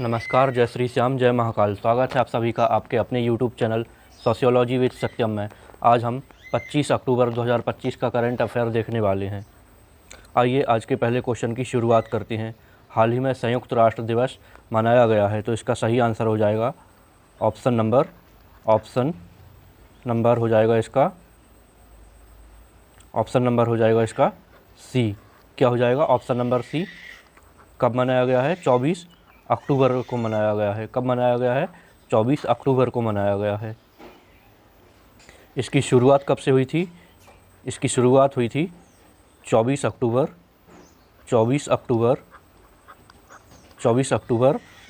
नमस्कार, जय श्री श्याम, जय महाकाल। स्वागत है आप सभी का आपके अपने यूट्यूब चैनल सोशियोलॉजी विद सत्यम में। आज हम 25 अक्टूबर 2025 का करंट अफेयर देखने वाले हैं। आइए आज के पहले क्वेश्चन की शुरुआत करते हैं। हाल ही में संयुक्त राष्ट्र दिवस मनाया गया है, तो इसका सही आंसर हो जाएगा ऑप्शन नंबर हो जाएगा इसका सी। क्या हो जाएगा? Option number C. कब मनाया गया है? 24 अक्टूबर को मनाया गया है। कब मनाया गया है? 24 अक्टूबर को मनाया गया है। इसकी शुरुआत कब से हुई थी? इसकी शुरुआत हुई थी 24 अक्टूबर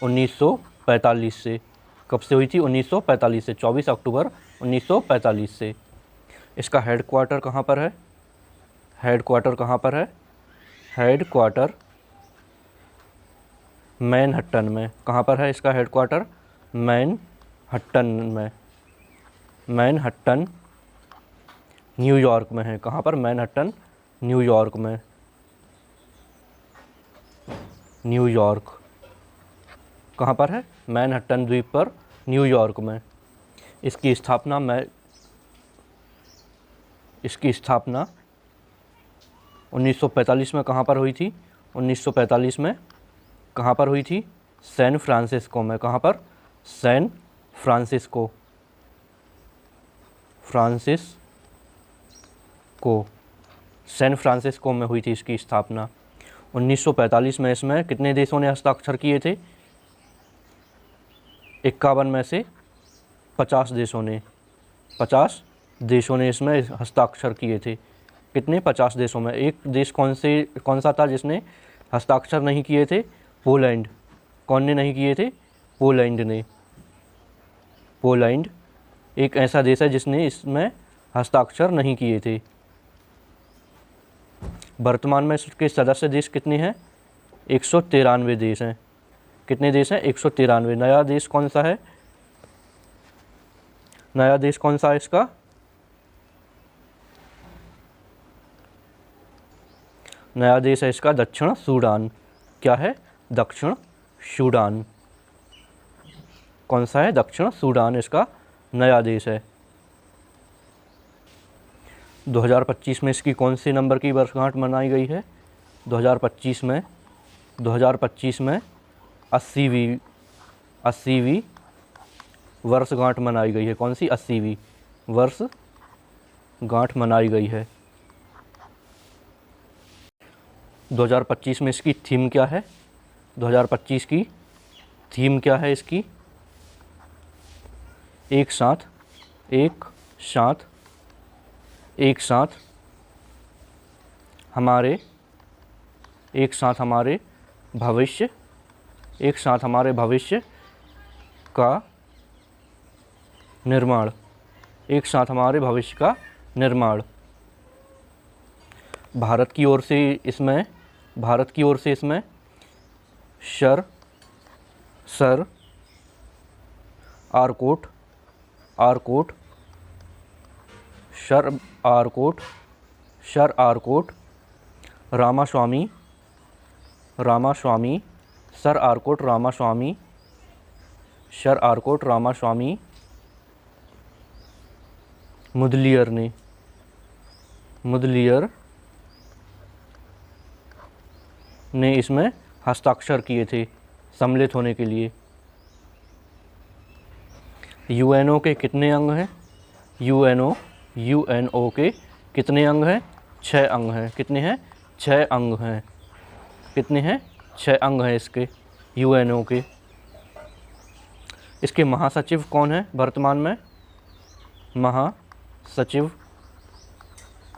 1945 से। कब से हुई थी? 1945 से, 24 अक्टूबर 1945 से। इसका हेडक्वार्टर कहाँ पर है? हेडक्वार्टर मैनहट्टन में। कहाँ पर है इसका हेडक्वार्टर? मैनहट्टन न्यूयॉर्क में है। कहाँ पर? मैनहट्टन न्यूयॉर्क में। कहाँ पर है? मैनहट्टन द्वीप पर, न्यूयॉर्क में। इसकी स्थापना 1945 में कहाँ पर हुई थी? 1945 में कहाँ पर हुई थी? सैन फ्रांसिस्को में। कहाँ पर? सैन फ्रांसिस्को में हुई थी इसकी स्थापना। 1945 में इसमें कितने देशों ने हस्ताक्षर किए थे? 51 में से 50 देशों ने इसमें हस्ताक्षर किए थे। कितने? 50 देशों में। एक देश कौन सा था जिसने हस्ताक्षर नहीं किए थे? पोलैंड। कौन ने नहीं किए थे? पोलैंड ने। पोलैंड एक ऐसा देश है जिसने इसमें हस्ताक्षर नहीं किए थे। वर्तमान में इसके सदस्य देश कितने हैं? 193 देश हैं। कितने देश हैं? 193। नया देश कौन सा है? नया देश कौन सा है इसका? नया देश है इसका दक्षिण सूडान। क्या है? दक्षिण सूडान। कौन सा है? दक्षिण सूडान इसका नया देश है। 2025 में इसकी कौन से नंबर की वर्षगांठ मनाई गई है? 2025 में 80वीं वर्षगांठ मनाई गई है। कौन सी? 80वीं वर्षगांठ मनाई गई है। 2025 में इसकी थीम क्या है? 2025 की थीम क्या है इसकी? एक साथ हमारे भविष्य का निर्माण। एक साथ हमारे भविष्य का निर्माण। भारत की ओर से इसमें सर आरकोट रामास्वामी मुदलियर ने इसमें हस्ताक्षर किए थे सम्मिलित होने के लिए। यूएनओ के कितने अंग हैं? यूएनओ के कितने अंग हैं? 6 अंग हैं। कितने हैं? 6 अंग हैं। कितने हैं? 6 अंग हैं इसके यूएनओ के। इसके महासचिव कौन है वर्तमान में?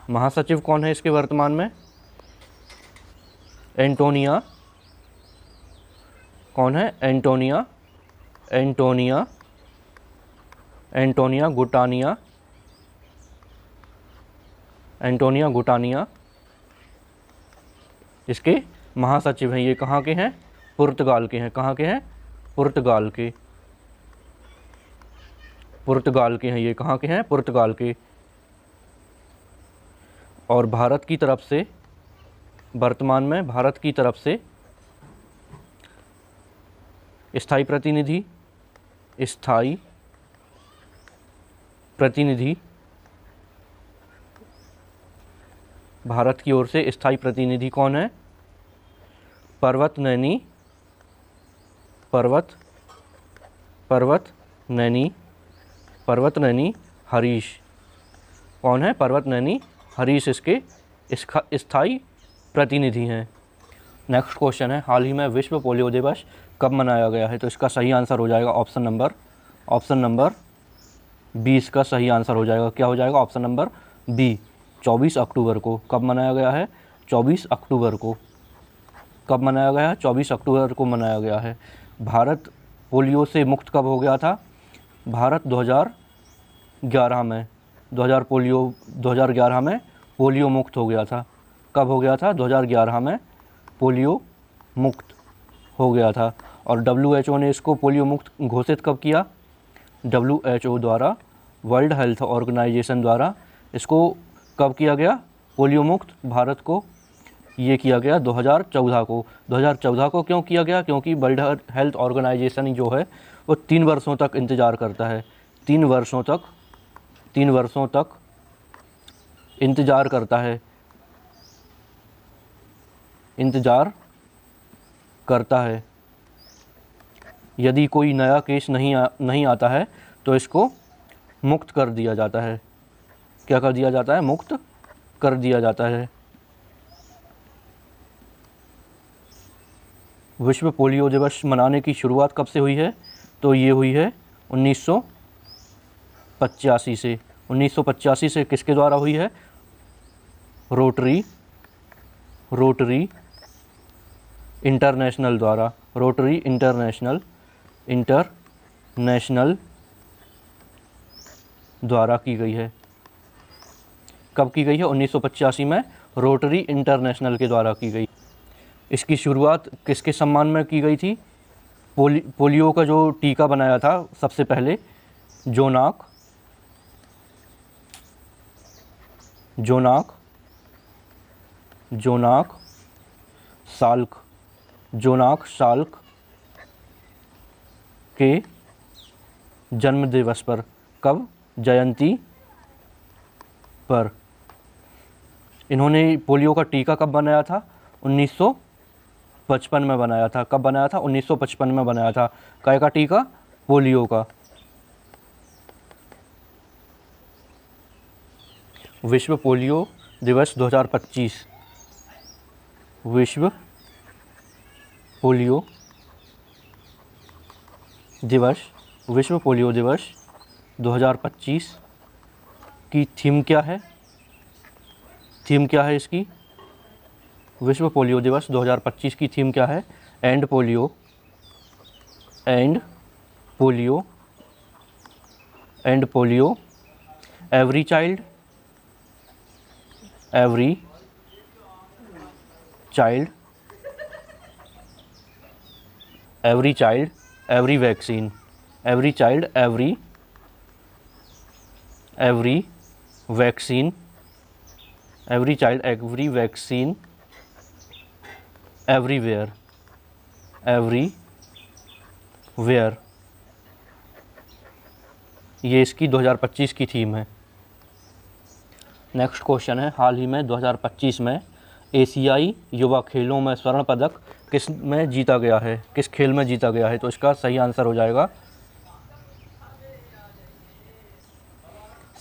महासचिव कौन है इसके वर्तमान में? एंटोनिया। कौन है? एंटोनिया गुटानिया इसके महासचिव हैं। ये कहाँ के हैं? पुर्तगाल के हैं। कहाँ के हैं? पुर्तगाल के हैं। ये कहाँ के हैं? पुर्तगाल के। और भारत की तरफ से वर्तमान में स्थायी प्रतिनिधि, स्थायी प्रतिनिधि, भारत की ओर से स्थायी प्रतिनिधि कौन है? पर्वत नैनी, पर्वत नैनी हरीश। कौन है? पर्वत नैनी हरीश इसके स्थायी प्रतिनिधि हैं। नेक्स्ट क्वेश्चन है, हाल ही में विश्व पोलियो दिवस कब मनाया गया है? तो इसका सही आंसर हो जाएगा ऑप्शन नंबर बी। इसका सही आंसर हो जाएगा, क्या हो जाएगा? ऑप्शन नंबर बी, 24 अक्टूबर को। कब मनाया गया है? 24 अक्टूबर को। कब मनाया गया है? 24 अक्टूबर को मनाया गया है। भारत पोलियो से मुक्त कब हो गया था? भारत 2011 में 2011 में पोलियो मुक्त हो गया था। कब हो गया था? 2011 में पोलियो मुक्त हो गया था। और WHO ने इसको पोलियो मुक्त घोषित कब किया? WHO द्वारा, वर्ल्ड हेल्थ ऑर्गेनाइजेशन द्वारा इसको कब किया गया पोलियो मुक्त भारत को? ये किया गया 2014 को। 2014 को क्यों किया गया? क्योंकि वर्ल्ड हेल्थ ऑर्गेनाइजेशन जो है वो 3 वर्षों तक इंतज़ार करता है। 3 वर्षों तक इंतज़ार करता है, यदि कोई नया केस नहीं आता है तो इसको मुक्त कर दिया जाता है। क्या कर दिया जाता है? मुक्त कर दिया जाता है। विश्व पोलियो दिवस मनाने की शुरुआत कब से हुई है? तो ये हुई है 1985 से। 1985 से किसके द्वारा हुई है? रोटरी इंटरनेशनल द्वारा। रोटरी इंटरनेशनल द्वारा की गई है। कब की गई है? 1985 में रोटरी इंटरनेशनल के द्वारा की गई। इसकी शुरुआत किसके सम्मान में की गई थी? पोलियो का जो टीका बनाया था सबसे पहले जोनाक साल्क के जन्म दिवस पर। कब? जयंती पर। इन्होंने पोलियो का टीका कब बनाया था? 1955 में बनाया था। कब बनाया था? 1955 में बनाया था। काय का टीका? पोलियो का। विश्व पोलियो दिवस 2025। विश्व पोलियो दिवस 2025 की थीम क्या है? थीम क्या है इसकी? विश्व पोलियो दिवस 2025 की थीम क्या है? And polio, every child, every vaccine, every child every vaccine, everywhere, ये इसकी 2025 की थीम है। नेक्स्ट क्वेश्चन है, हाल ही में 2025 में एशियाई युवा खेलों में स्वर्ण पदक किस में जीता गया है? किस खेल में जीता गया है? तो इसका सही आंसर हो जाएगा,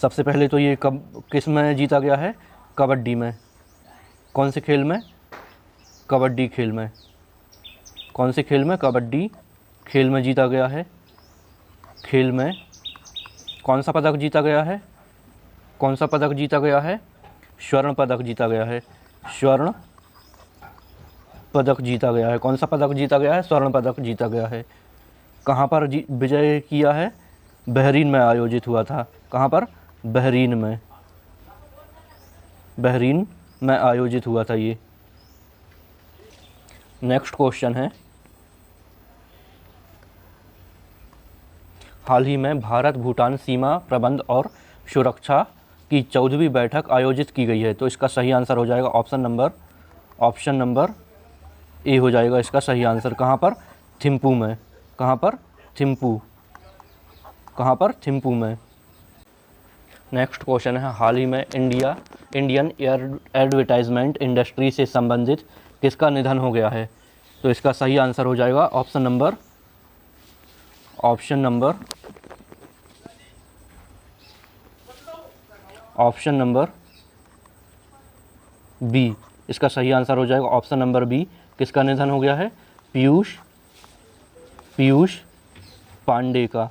सबसे पहले तो ये किस में जीता गया है? कबड्डी में। कौन से खेल में? कबड्डी खेल में। कौन से खेल में? कबड्डी खेल में जीता गया है। खेल में कौन सा पदक जीता गया है? कौन सा पदक जीता गया है? स्वर्ण पदक जीता गया है। स्वर्ण पदक जीता गया है। कौन सा पदक जीता गया है? स्वर्ण पदक जीता गया है। कहाँ पर विजय किया है? बहरीन में आयोजित हुआ था। कहाँ पर? बहरीन में आयोजित हुआ था ये। नेक्स्ट क्वेश्चन है, हाल ही में भारत भूटान सीमा प्रबंध और सुरक्षा की 14वीं बैठक आयोजित की गई है। तो इसका सही आंसर हो जाएगा ऑप्शन नंबर ए हो जाएगा इसका सही आंसर। कहाँ पर? थिम्पू में। कहाँ पर? थिम्पू। कहाँ पर? थिम्पू में। नेक्स्ट क्वेश्चन है, हाल ही में इंडियन एडवर्टाइजमेंट इंडस्ट्री से संबंधित किसका निधन हो गया है? तो इसका सही आंसर हो जाएगा ऑप्शन नंबर बी। इसका सही आंसर हो जाएगा ऑप्शन नंबर बी। किसका निधन हो गया है? पीयूष पांडे का।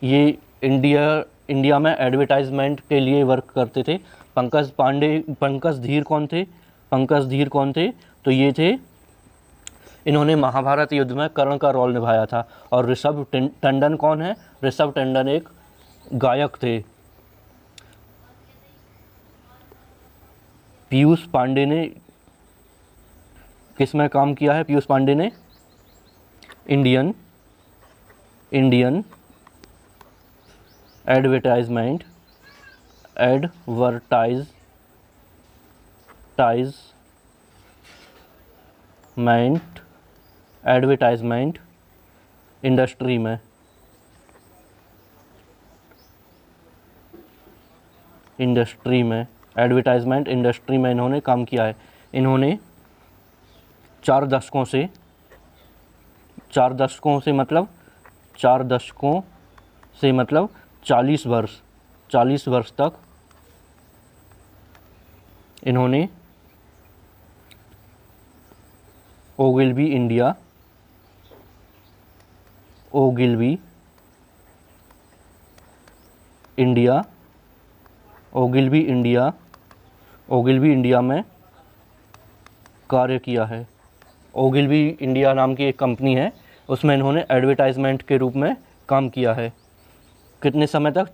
ये इंडिया में एडवर्टाइजमेंट के लिए वर्क करते थे। पंकज धीर कौन थे? तो ये थे, इन्होंने महाभारत युद्ध में कर्ण का रोल निभाया था। और ऋषभ टंडन कौन है? ऋषभ टंडन एक गायक थे। पीयूष पांडे ने किस में काम किया है? पीयूष पांडे ने इंडियन एडवर्टाइजमेंट इंडस्ट्री में एडवर्टाइजमेंट इंडस्ट्री में इन्होंने काम किया है। इन्होंने 4 दशकों से मतलब 40 वर्ष तक इन्होंने ओगिलबी इंडिया में कार्य किया है। ओगिलबी इंडिया नाम की एक कंपनी है, उसमें इन्होंने एडवर्टाइजमेंट के रूप में काम किया है। कितने समय तक?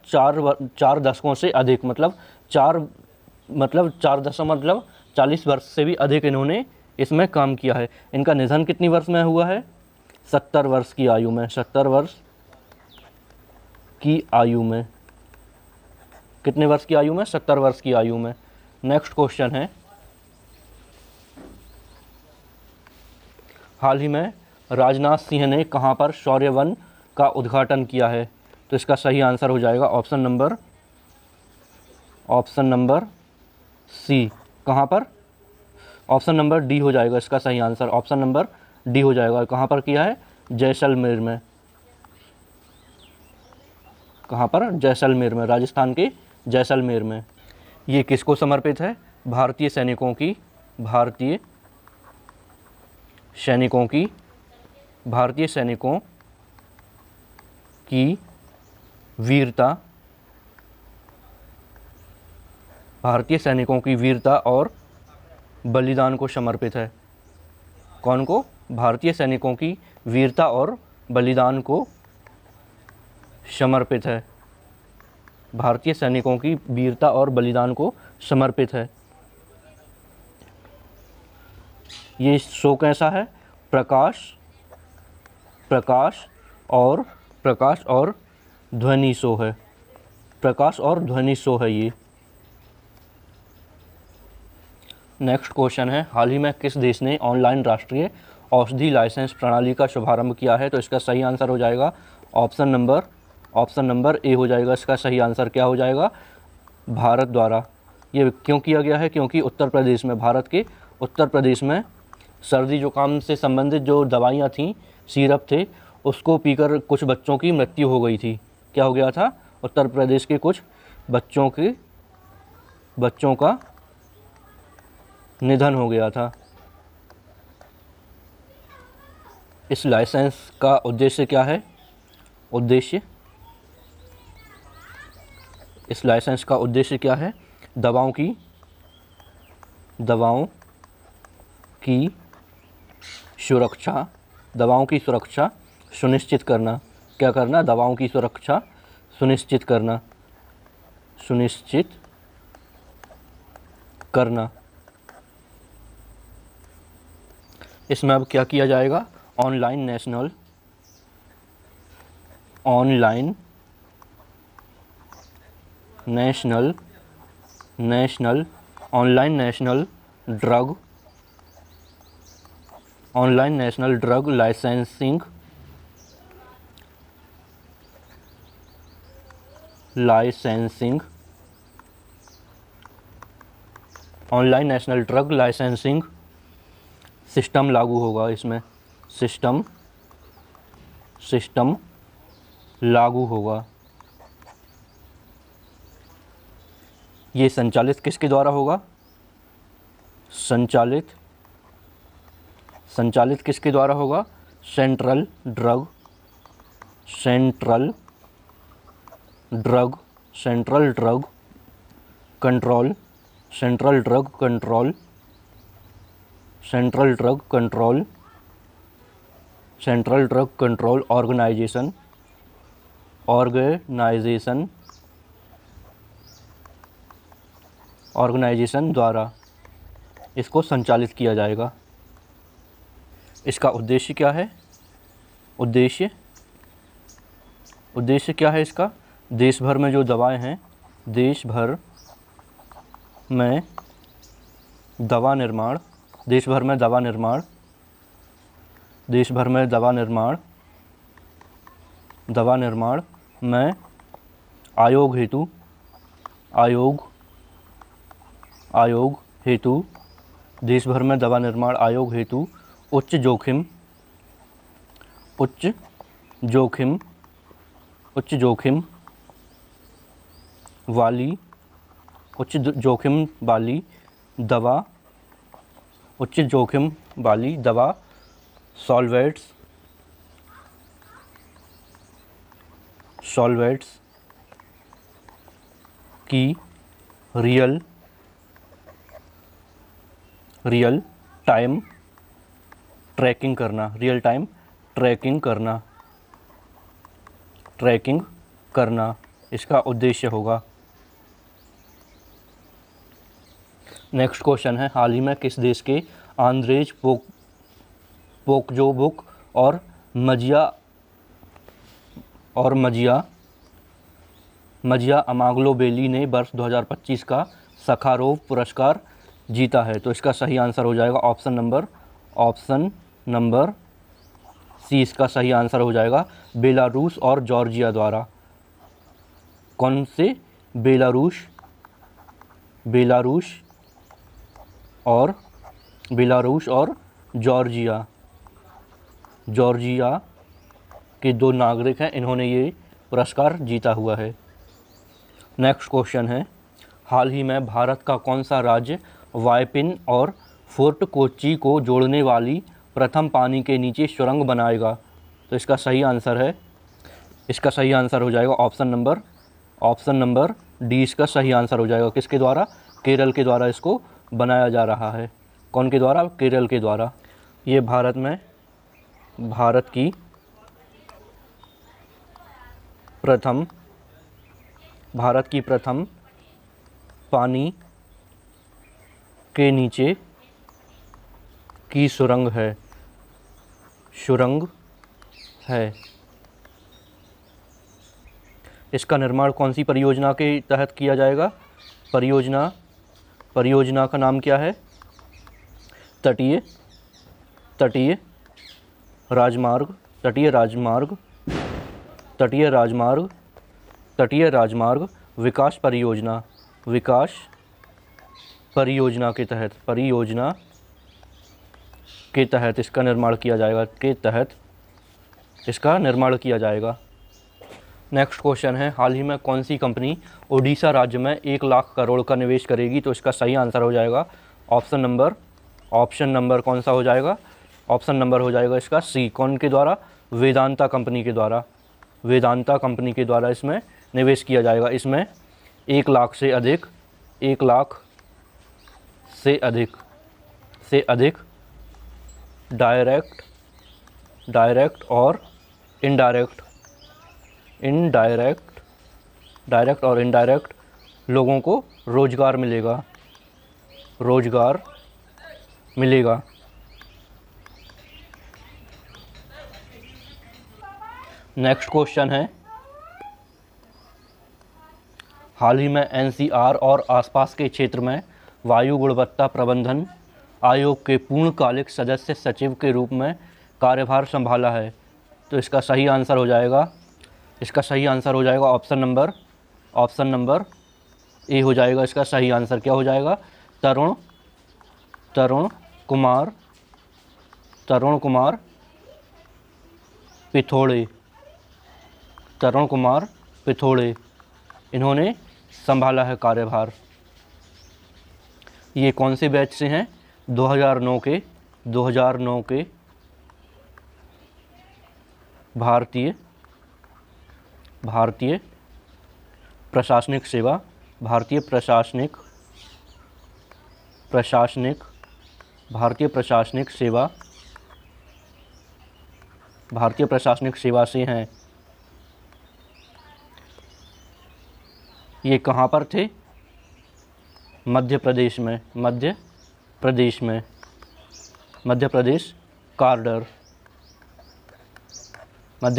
4 दशकों से अधिक, मतलब 40 वर्ष से भी अधिक इन्होंने इसमें काम किया है। इनका निधन कितनी वर्ष में हुआ है? 70 वर्ष की आयु में। 70 वर्ष की आयु में। कितने वर्ष की आयु में? 70 वर्ष की आयु में। नेक्स्ट क्वेश्चन है, हाल ही में राजनाथ सिंह ने कहां पर शौर्य वन का उद्घाटन किया है? तो इसका सही आंसर हो जाएगा ऑप्शन नंबर सी। कहां पर? ऑप्शन नंबर डी हो जाएगा इसका सही आंसर। ऑप्शन नंबर डी हो जाएगा। कहां पर किया है? जैसलमेर में। कहां पर? जैसलमेर में, राजस्थान के जैसलमेर में। ये किसको समर्पित है? भारतीय सैनिकों की वीरता और बलिदान को समर्पित है। कौन को? भारतीय सैनिकों की वीरता और बलिदान को समर्पित है। भारतीय सैनिकों की वीरता और बलिदान को समर्पित है। ये शो कैसा है? प्रकाश और ध्वनि शो है। प्रकाश और ध्वनि शो है ये। नेक्स्ट क्वेश्चन है, हाल ही में किस देश ने ऑनलाइन राष्ट्रीय औषधि लाइसेंस प्रणाली का शुभारंभ किया है? तो इसका सही आंसर हो जाएगा ऑप्शन नंबर ए हो जाएगा। इसका सही आंसर क्या हो जाएगा? भारत द्वारा। ये क्यों किया गया है? क्योंकि भारत के उत्तर प्रदेश में सर्दी जुकाम से संबंधित जो दवाइयाँ थीं, सिरप थे, उसको पीकर कुछ बच्चों की मृत्यु हो गई थी। क्या हो गया था? उत्तर प्रदेश के कुछ बच्चों का निधन हो गया था। इस लाइसेंस का उद्देश्य क्या है? इस लाइसेंस का उद्देश्य क्या है? दवाओं की सुरक्षा सुनिश्चित करना। क्या करना? दवाओं की सुरक्षा सुनिश्चित करना। इसमें अब क्या किया जाएगा? Online national drug online national drug licensing online national drug licensing system लागू होगा। इसमें सिस्टम लागू होगा। ये संचालित किसके द्वारा होगा? संचालित किसके द्वारा होगा? सेंट्रल ड्रग कंट्रोल ऑर्गेनाइजेशन द्वारा इसको संचालित किया जाएगा। इसका उद्देश्य क्या है? उद्देश्य क्या है इसका? देश भर में जो दवाएं हैं, देश भर में दवा निर्माण में आयोग हेतु देश भर में दवा निर्माण आयोग हेतु उच्च जोखिम वाली दवा सॉल्वेट्स की रियल टाइम ट्रैकिंग करना इसका उद्देश्य होगा। नेक्स्ट क्वेश्चन है, हाल ही में किस देश के आंद्रेज पोक्जोबुक और मजिया अमाग्लोबेली ने वर्ष 2025 का सखारोव पुरस्कार जीता है? तो इसका सही आंसर हो जाएगा ऑप्शन नंबर सी। इसका सही आंसर हो जाएगा बेलारूस और जॉर्जिया द्वारा। कौन से? बेलारूस और जॉर्जिया के दो नागरिक हैं, इन्होंने ये पुरस्कार जीता हुआ है। नेक्स्ट क्वेश्चन है, हाल ही में भारत का कौन सा राज्य वायपिन और फोर्ट कोच्चि को जोड़ने वाली प्रथम पानी के नीचे सुरंग बनाएगा? तो इसका सही आंसर हो जाएगा ऑप्शन नंबर डी। इसका सही आंसर हो जाएगा। किसके द्वारा? केरल के द्वारा इसको बनाया जा रहा है। कौन के द्वारा? केरल के द्वारा। ये भारत की प्रथम पानी के नीचे की सुरंग है। इसका निर्माण कौन सी परियोजना के तहत किया जाएगा? परियोजना का नाम क्या है? तटीय राजमार्ग विकास परियोजना के तहत इसका निर्माण किया जाएगा। नेक्स्ट क्वेश्चन है, हाल ही में कौन सी कंपनी ओडिशा राज्य में 1 लाख करोड़ का निवेश करेगी? तो इसका सही आंसर हो जाएगा ऑप्शन नंबर कौन सा हो जाएगा? ऑप्शन नंबर हो जाएगा इसका सी। कौन के द्वारा? वेदांता कंपनी के द्वारा इसमें निवेश किया जाएगा। इसमें 1 लाख से अधिक डायरेक्ट और इनडायरेक्ट लोगों को रोजगार मिलेगा। नेक्स्ट क्वेश्चन है, हाल ही में एनसीआर और आसपास के क्षेत्र में वायु गुणवत्ता प्रबंधन आयोग के पूर्णकालिक सदस्य सचिव के रूप में कार्यभार संभाला है? तो इसका सही आंसर हो जाएगा ऑप्शन नंबर ए हो जाएगा। इसका सही आंसर क्या हो जाएगा? तरुण कुमार पिथोड़े इन्होंने संभाला है कार्यभार। ये कौन से बैच से हैं? 2009 के भारतीय प्रशासनिक सेवा से हैं। ये कहाँ पर थे? मध्य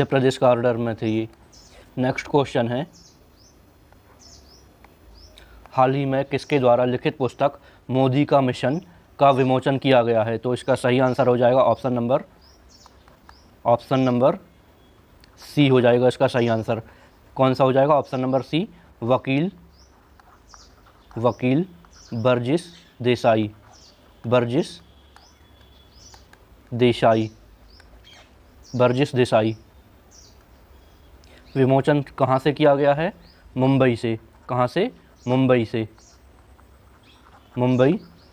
प्रदेश कॉरिडोर में थे ये। नेक्स्ट क्वेश्चन है, हाल ही में किसके द्वारा लिखित पुस्तक मोदी का मिशन का विमोचन किया गया है? तो इसका सही आंसर हो जाएगा ऑप्शन नंबर सी हो जाएगा। इसका सही आंसर कौन सा हो जाएगा? ऑप्शन नंबर सी, वकील बर्जिस देसाई। विमोचन कहाँ से किया गया है? मुंबई से। कहाँ से? मुंबई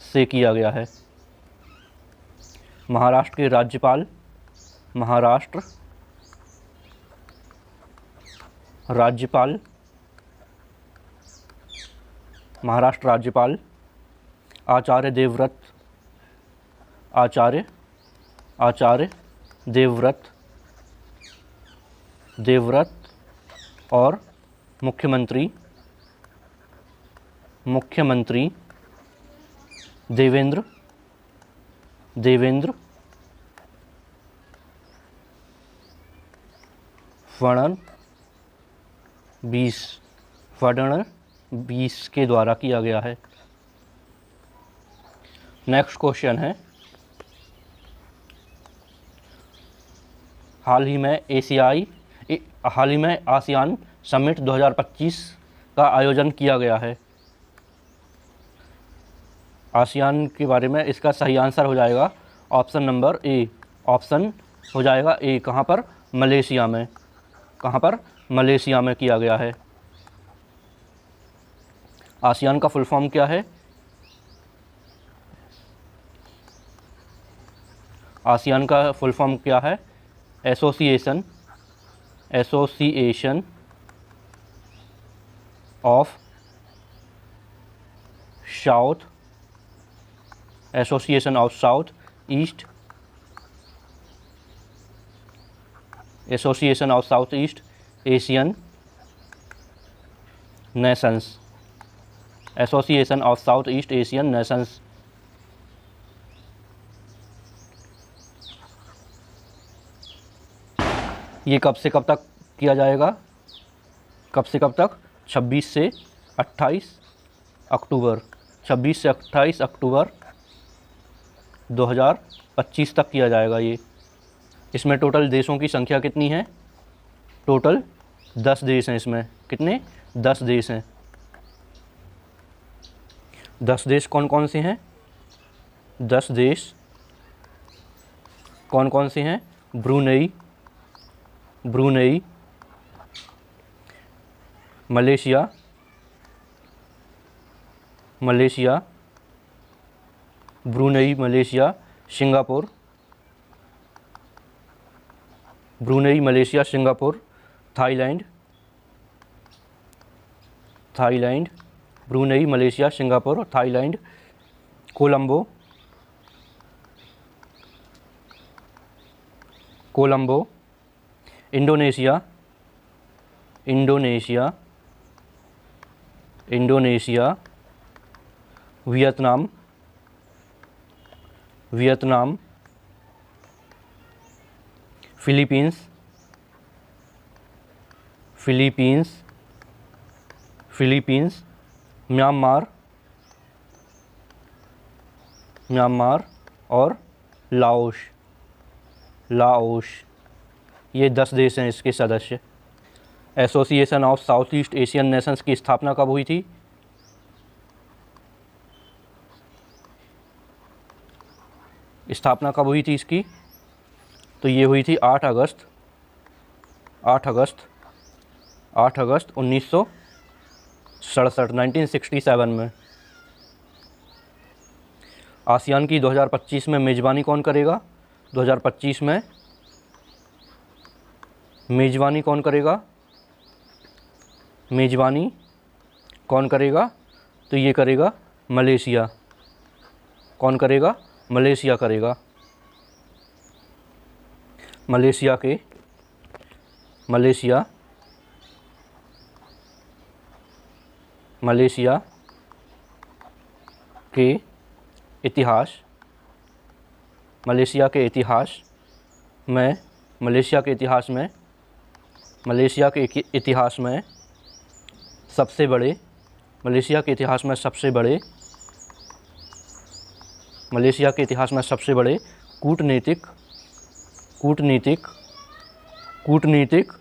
से किया गया है। महाराष्ट्र के राज्यपाल आचार्य देवव्रत और मुख्यमंत्री देवेंद्र फडणवीस के द्वारा किया गया है। नेक्स्ट क्वेश्चन है, हाल ही में आसियान समिट 2025 का आयोजन किया गया है। आसियान के बारे में इसका सही आंसर हो जाएगा ऑप्शन नंबर ए। कहाँ पर? मलेशिया में किया गया है। आसियान का फुल फॉर्म क्या है? आसियान का फुल फॉर्म क्या है? Association of south east Asian Nations. ये कब से कब तक किया जाएगा? 26 से 28 अक्टूबर 2025 तक किया जाएगा ये। इसमें टोटल देशों की संख्या कितनी है? टोटल 10 देश हैं इसमें। कितने? 10 देश हैं। 10 देश कौन कौन से हैं? 10 देश कौन कौन से हैं? Brunei, Malaysia, Singapore, Thailand, Colombo, Indonesia, Vietnam, Philippines, Myanmar, Myanmar और लाओस। लाओस ये 10 देश हैं इसके सदस्य। Association of south east Asian Nations की स्थापना कब हुई थी? स्थापना कब हुई थी इसकी? तो ये हुई थी 8 अगस्त 1967 1967 में। आसियान की 2025 में मेज़बानी कौन करेगा? 2025 में मेज़बानी कौन करेगा? मेज़बानी कौन करेगा? तो ये करेगा मलेशिया। कौन करेगा? मलेशिया करेगा। मलेशिया के इतिहास में सबसे बड़े कूटनीतिक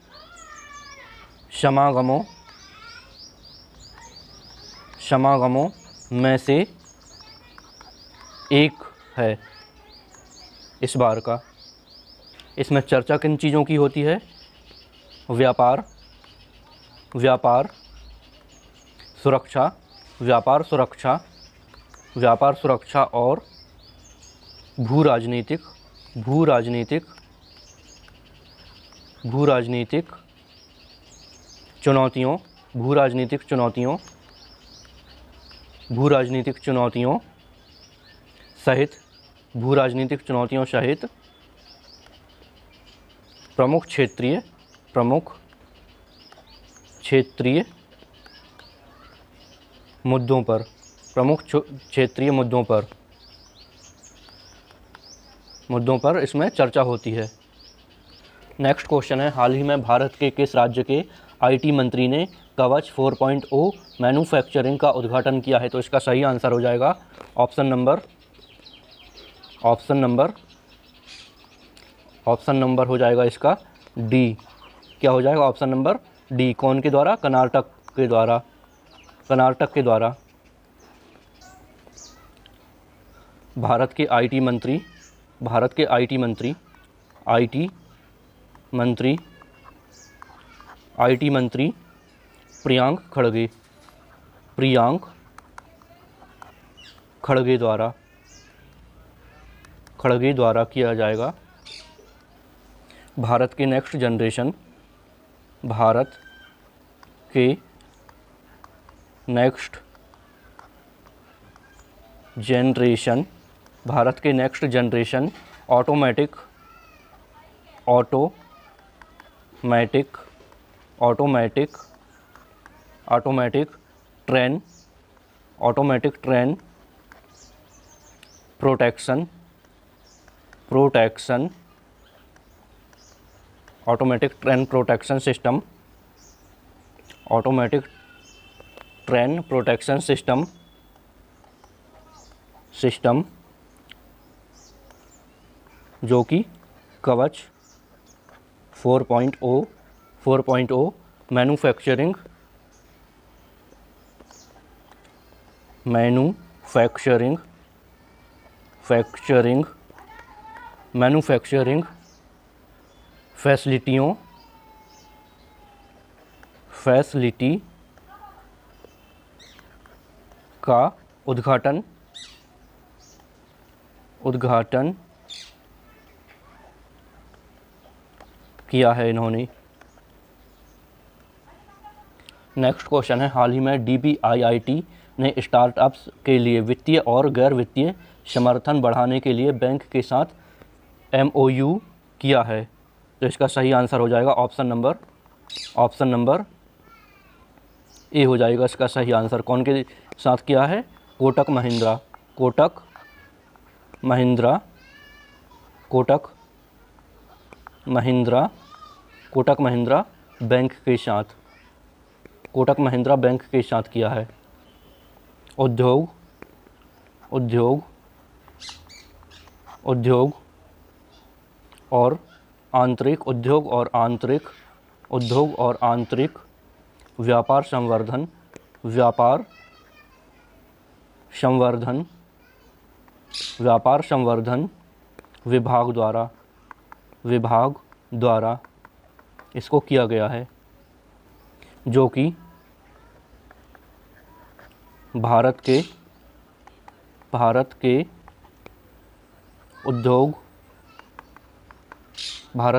समागमों में से एक है इस बार का। इसमें चर्चा किन चीज़ों की होती है? व्यापार सुरक्षा और भू राजनीतिक चुनौतियों सहित प्रमुख क्षेत्रीय मुद्दों पर इसमें चर्चा होती है। नेक्स्ट क्वेश्चन है, हाल ही में भारत के किस राज्य के आईटी मंत्री ने कवच 4.0 मैन्युफैक्चरिंग का उद्घाटन किया है? तो इसका सही आंसर हो जाएगा ऑप्शन नंबर हो जाएगा इसका डी। क्या हो जाएगा? Option number D. कौन के द्वारा? कर्नाटक के द्वारा। भारत के आईटी मंत्री प्रियांक खड़गे द्वारा किया जाएगा। भारत के next generation automatic train protection system जो कि कवच 4.0 मैन्युफैक्चरिंग फैसिलिटी का उद्घाटन किया है इन्होंने। नेक्स्ट क्वेश्चन है, हाल ही में DBIIT ने स्टार्टअप्स के लिए वित्तीय और गैर वित्तीय समर्थन बढ़ाने के लिए बैंक के साथ MOU किया है। तो इसका सही आंसर हो जाएगा ऑप्शन नंबर ए हो जाएगा इसका सही आंसर। कौन के साथ किया है? कोटक महिंद्रा बैंक के साथ किया है। उद्योग उद्योग और आंतरिक व्यापार संवर्धन विभाग द्वारा इसको किया गया है, जो कि भारत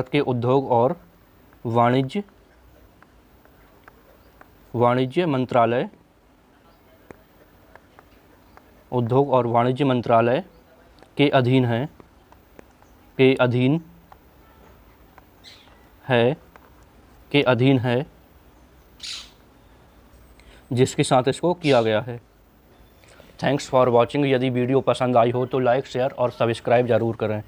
के उद्योग और वाणिज्य मंत्रालय के अधीन है, जिसके साथ इसको किया गया है। Thanks for watching. यदि वीडियो पसंद आई हो तो लाइक, शेयर और सब्सक्राइब ज़रूर करें।